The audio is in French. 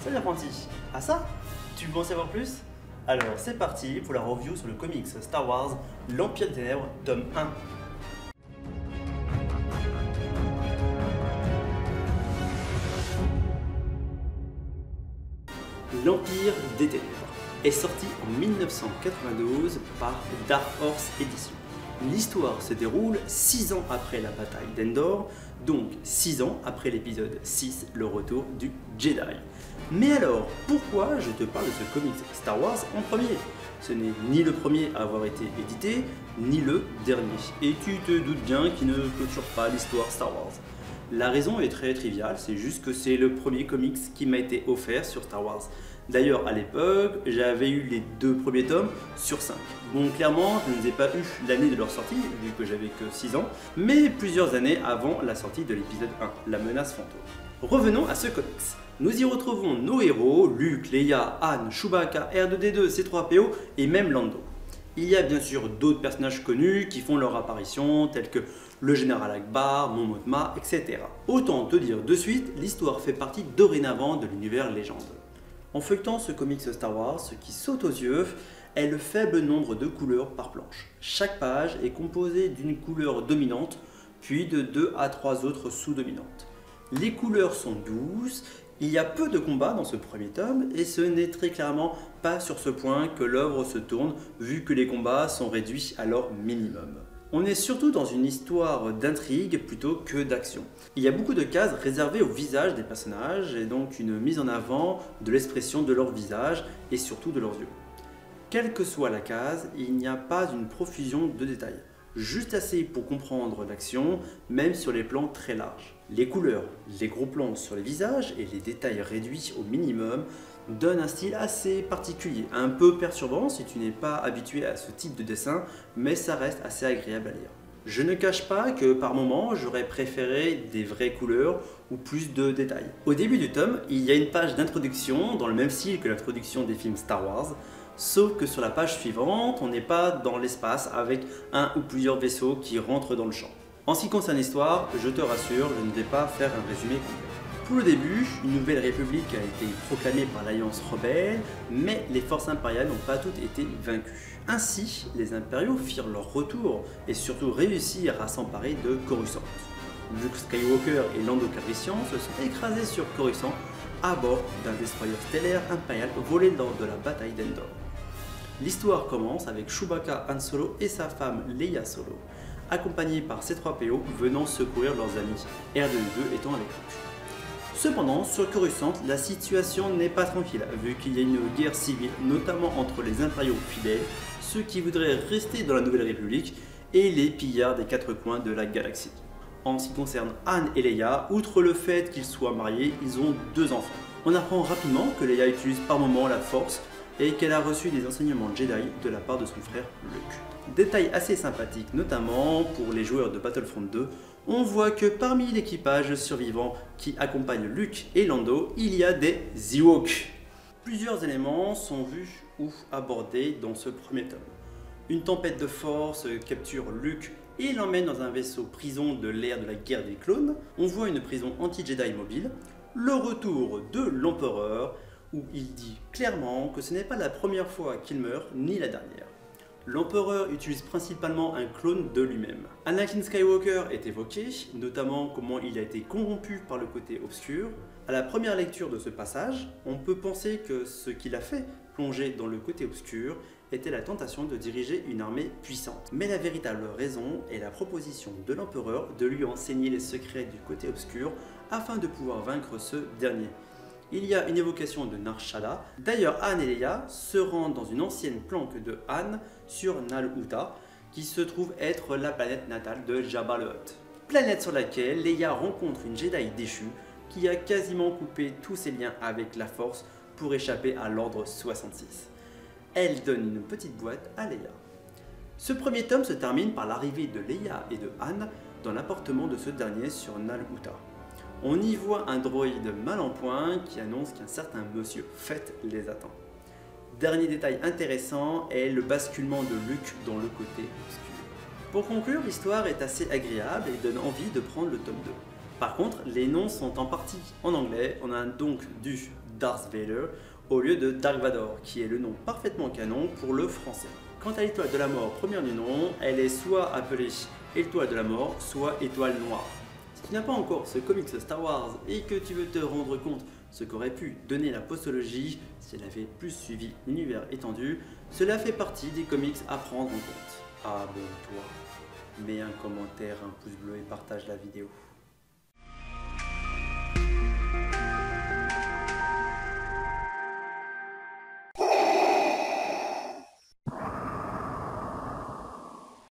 Salut apprenti. Ah ça? Tu veux en savoir plus? Alors c'est parti pour la review sur le comics Star Wars L'Empire des Ténèbres, tome 1. L'Empire des Ténèbres est sorti en 1992 par Dark Horse Editions. L'histoire se déroule 6 ans après la bataille d'Endor, donc 6 ans après l'épisode 6, le retour du Jedi. Mais alors, pourquoi je te parle de ce comics Star Wars en premier? Ce n'est ni le premier à avoir été édité, ni le dernier. Et tu te doutes bien qu'il ne clôture pas l'histoire Star Wars. La raison est très triviale, c'est juste que c'est le premier comics qui m'a été offert sur Star Wars. D'ailleurs, à l'époque, j'avais eu les 2 premiers tomes sur 5. Bon, clairement, je ne les ai pas eu l'année de leur sortie, vu que j'avais que 6 ans, mais plusieurs années avant la sortie de l'épisode 1, La menace fantôme. Revenons à ce comics. Nous y retrouvons nos héros, Luke, Leia, Han, Chewbacca, R2-D2, C3PO et même Lando. Il y a bien sûr d'autres personnages connus qui font leur apparition, tels que le général Akbar, Mon Mothma, etc. Autant te dire de suite, l'histoire fait partie dorénavant de l'univers légende. En feuilletant ce comics Star Wars, ce qui saute aux yeux est le faible nombre de couleurs par planche. Chaque page est composée d'une couleur dominante, puis de 2 à 3 autres sous-dominantes. Les couleurs sont douces, il y a peu de combats dans ce premier tome, et ce n'est très clairement pas sur ce point que l'œuvre se tourne, vu que les combats sont réduits à leur minimum. On est surtout dans une histoire d'intrigue plutôt que d'action. Il y a beaucoup de cases réservées au visage des personnages et donc une mise en avant de l'expression de leur visage et surtout de leurs yeux. Quelle que soit la case, il n'y a pas une profusion de détails. Juste assez pour comprendre l'action, même sur les plans très larges. Les couleurs, les gros plans sur les visages et les détails réduits au minimum donnent un style assez particulier, un peu perturbant si tu n'es pas habitué à ce type de dessin, mais ça reste assez agréable à lire. Je ne cache pas que par moments, j'aurais préféré des vraies couleurs ou plus de détails. Au début du tome, il y a une page d'introduction dans le même style que l'introduction des films Star Wars, sauf que sur la page suivante, on n'est pas dans l'espace avec un ou plusieurs vaisseaux qui rentrent dans le champ. En ce qui concerne l'histoire, je te rassure, je ne vais pas faire un résumé complet. Pour le début, une nouvelle république a été proclamée par l'Alliance rebelle, mais les forces impériales n'ont pas toutes été vaincues. Ainsi, les impériaux firent leur retour et surtout réussirent à s'emparer de Coruscant. Luke Skywalker et Lando Calrissian se sont écrasés sur Coruscant à bord d'un destroyer stellaire impérial volé lors de la bataille d'Endor. L'histoire commence avec Chewbacca, Han Solo et sa femme Leia Solo, accompagnés par C3PO venant secourir leurs amis, R2-D2 étant avec eux. Cependant, sur Coruscant, la situation n'est pas tranquille, vu qu'il y a une guerre civile, notamment entre les impériaux fidèles, ceux qui voudraient rester dans la Nouvelle République, et les pillards des 4 coins de la galaxie. En ce qui concerne Han et Leia, outre le fait qu'ils soient mariés, ils ont 2 enfants. On apprend rapidement que Leia utilise par moments la Force, et qu'elle a reçu des enseignements Jedi de la part de son frère Luke. Détail assez sympathique, notamment pour les joueurs de Battlefront 2, on voit que parmi l'équipage survivant qui accompagne Luke et Lando, il y a des Ewoks. Plusieurs éléments sont vus ou abordés dans ce premier tome. Une tempête de force capture Luke et l'emmène dans un vaisseau prison de l'ère de la guerre des clones. On voit une prison anti-Jedi mobile, le retour de l'Empereur, où il dit clairement que ce n'est pas la première fois qu'il meurt, ni la dernière. L'Empereur utilise principalement un clone de lui-même. Anakin Skywalker est évoqué, notamment comment il a été corrompu par le côté obscur. À la première lecture de ce passage, on peut penser que ce qu'il a fait plonger dans le côté obscur était la tentation de diriger une armée puissante. Mais la véritable raison est la proposition de l'Empereur de lui enseigner les secrets du côté obscur afin de pouvoir vaincre ce dernier. Il y a une évocation de Nar Shaddaa. D'ailleurs, Han et Leia se rendent dans une ancienne planque de Han sur Nal Hutta, qui se trouve être la planète natale de Jabba le Hutt. Planète sur laquelle Leia rencontre une Jedi déchue qui a quasiment coupé tous ses liens avec la Force pour échapper à l'ordre 66. Elle donne une petite boîte à Leia. Ce premier tome se termine par l'arrivée de Leia et de Han dans l'appartement de ce dernier sur Nal Hutta. On y voit un droïde mal en point qui annonce qu'un certain monsieur Fett les attend. Dernier détail intéressant est le basculement de Luke dans le côté obscur. Pour conclure, l'histoire est assez agréable et donne envie de prendre le tome 2. Par contre, les noms sont en partie en anglais, on a donc dû Darth Vader au lieu de Dark Vador, qui est le nom parfaitement canon pour le français. Quant à l'étoile de la mort première du nom, elle est soit appelée étoile de la mort, soit étoile noire. Si tu n'as pas encore ce comics Star Wars et que tu veux te rendre compte ce qu'aurait pu donner la postologie si elle avait plus suivi l'univers étendu, cela fait partie des comics à prendre en compte. Abonne-toi, mets un commentaire, un pouce bleu et partage la vidéo.